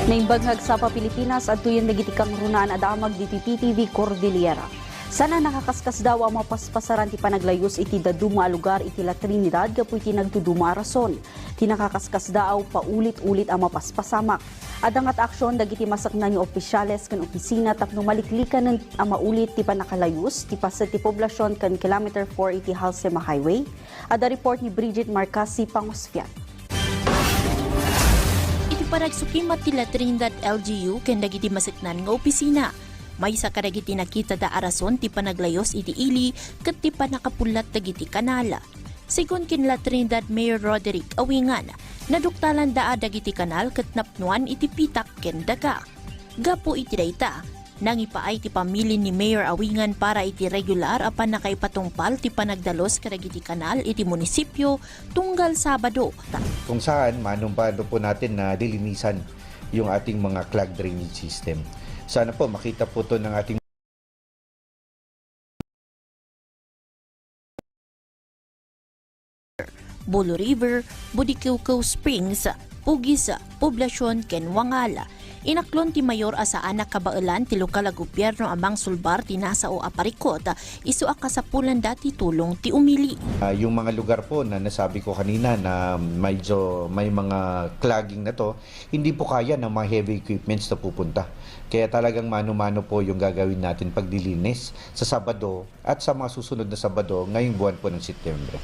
Naimbaghag sa Pilipinas at tuyon nagitikang runaan adamag diti TTV Cordillera. Sana nakakaskas daw ang mapaspasaran ti panaglayos iti daduma lugar iti La Trinidad kapu iti nagtuduma rason. Ti nakakaskas daw paulit-ulit ang mapaspasamak. Adangat aksyon dagiti masaknan yung opisyales kan opisina tapno maliklikan ang maulit ti panakalayos ti pasad ti poblasyon kan kilometer 4 iti Halsema Highway. Ada report ni Bridget Marcasi Pangosfian. Paragsukimat ti La Trinidad LGU ken dagiti masiknan nga opisina. May sa kadagiti nakita da arason ti panaglayos iti ili ket ti panakapulat dagiti kanala. Sigon kin La Trinidad Mayor Roderick Awingan, naduktalan daa dagiti kanal ket napnuan iti pitak ken daga. Gapo iti dayta, nangipaay ti pamilya ni Mayor Awingan para iti regular apan nakaipatungpal ti panagdalos kadagiti kanal iti munisipyo tunggal Sabado. Kung saan manumpado po natin na dilinisan yung ating mga clog drainage system. Sana po makita po to ng ating Bulo River, Budikiwkaw Springs, Pugis, Poblasyon, ken Wangala. Inaklon ti mayor asaan nakabailan ti lokal a gobyerno amang sulbar ti nasa o aparikot isu a kasapulan dati tulong ti umili. Yung mga lugar po na nasabi ko kanina na medyo may mga clogging na to, hindi po kaya ng mga heavy equipments na pupunta. Kaya talagang mano-mano po yung gagawin natin pagdilinis sa Sabado at sa mga susunod na Sabado ngayong buwan po ng Setyembre.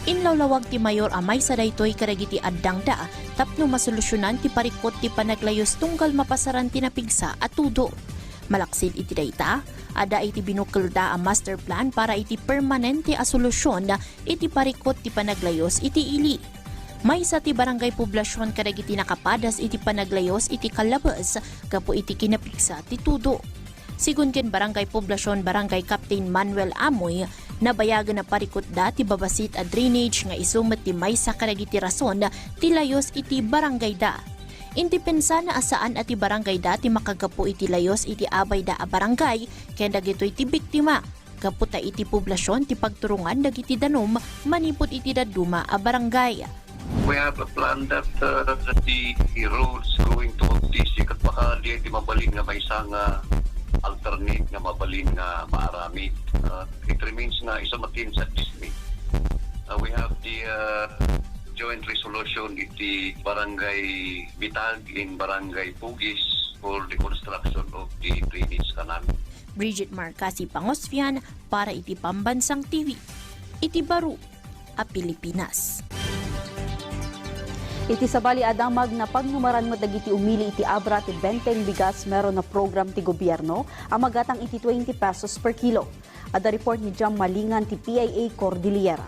Inlawlawag ti mayor amay sa daytoy karagiti addang da tapno masolusyonan ti parikot ti panaglayos tunggal mapasaran ti napigsa at tudo. Malaksid iti dayta, ada iti binukil da a master plan para iti permanente a solusyon na iti parikot ti panaglayos iti ili. May sa ti barangay poblasyon karagiti nakapadas iti panaglayos iti kalabas kapo iti kinapigsa ti tudo. Sigun ken barangay poblasyon barangay Captain Manuel Amoy, nabayagan na parikot da ti babasit a drainage nga isumet ti maysa kadagiti rason ti layos iti barangay da. Indepensa na asaan at ti barangay da ti makagapo iti layos iti abay da a barangay ken dagitoy ti biktima. Kaputa iti poblasyon ti pagturungan dagiti danom manipot iti daduma a barangay. We have a plan that the roads going to Optisi kat baka di mabalin nga may isang alternate nga mabalin nga maarami. It remains nga isa matin sa Disney. We have the joint resolution iti Barangay Bitag in Barangay Pugis for the construction of the drainage canal. Bridget Marcasi Pangosfian para iti Pambansang TV. Iti Baro, a Pilipinas. Iti sabali adamag na pagnumaran mo dagiti umili iti abra ti benteng bigas meron na program ti gobyerno ang magatang iti 20 pesos per kilo. Ada report ni Jam Malingan ti PIA Cordillera.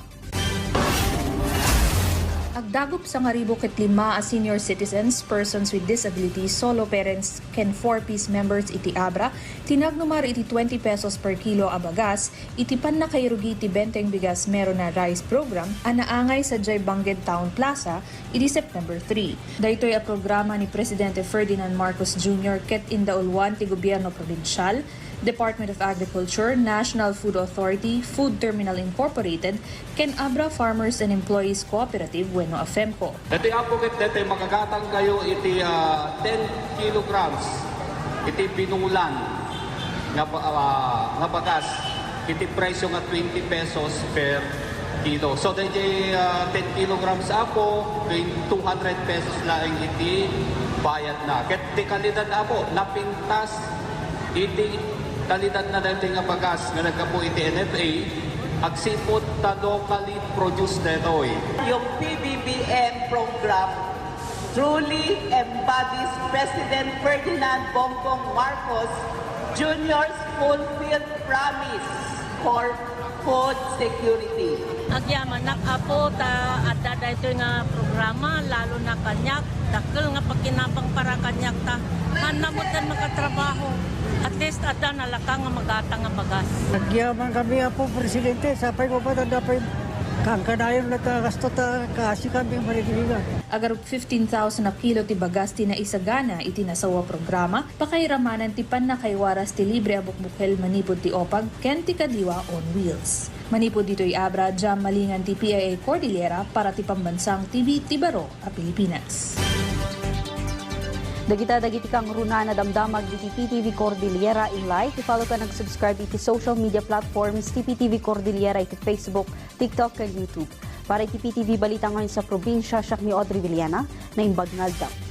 Agdagop sa ngaribo ket 5 a senior citizens, persons with disabilities, solo parents, ken 4-piece members iti abra, tinagnumar iti 20 pesos per kilo a bagas, iti pan nakairugi iti benteng bigas meron na rice program, anaangay sa Jay Bangged Town Plaza, iti September 3. Daytoy a programa ni Presidente Ferdinand Marcos Jr. ket indaulwan ti gobyerno probinsyal, Department of Agriculture, National Food Authority, Food Terminal Incorporated, ken Abra Farmers and Employees Cooperative wenno AFEMCO. Dati apokit dati magagatang kayo iti 10 kilograms iti binulan nga bagas iti presyo nga 20 pesos per kilo. So dati 10 kilograms ako 200 pesos lang iti bayad na. Ket ti kalidad ako napintas iti kalidad na dati nga bagas nga nagkapo iti NFA agsipot ta locally produced detoy. Yung PBBM program truly embodies President Ferdinand Bongbong Marcos Jr.'s fulfilled promise for food security. Agyaman nakapo ta adda daytoy nga programa lalo na kanyak dakkel nga pagkinabang para kanyak ta hanamot tan makatrabaho. At least ada nalaka nga magatang nga bagas. Nagyaman kami po presidente sapay ko pa dapat kang kanayon na gasto ta kasi kami marigiligan. Agarop 15,000 na kilo ti bagas ti naisagana iti nasawa programa, pakairamanan ti pan na kaywaras ti libre abukbukel manipod ti opag ken ti kadiwa on wheels. Manipod dito'y abra Jam Malingan ti PIA Cordillera para ti Pambansang TV ti Baro, a Pilipinas. Dagiti kang runa na damdamag iti PTV Cordillera in live. I-follow ka nag-subscribe iti social media platforms ti PTV Cordillera iti Facebook, TikTok, kag YouTube. Para iti PTV balita ngayon sa probinsya, siya ni Audrey Villana na imbag ngalda.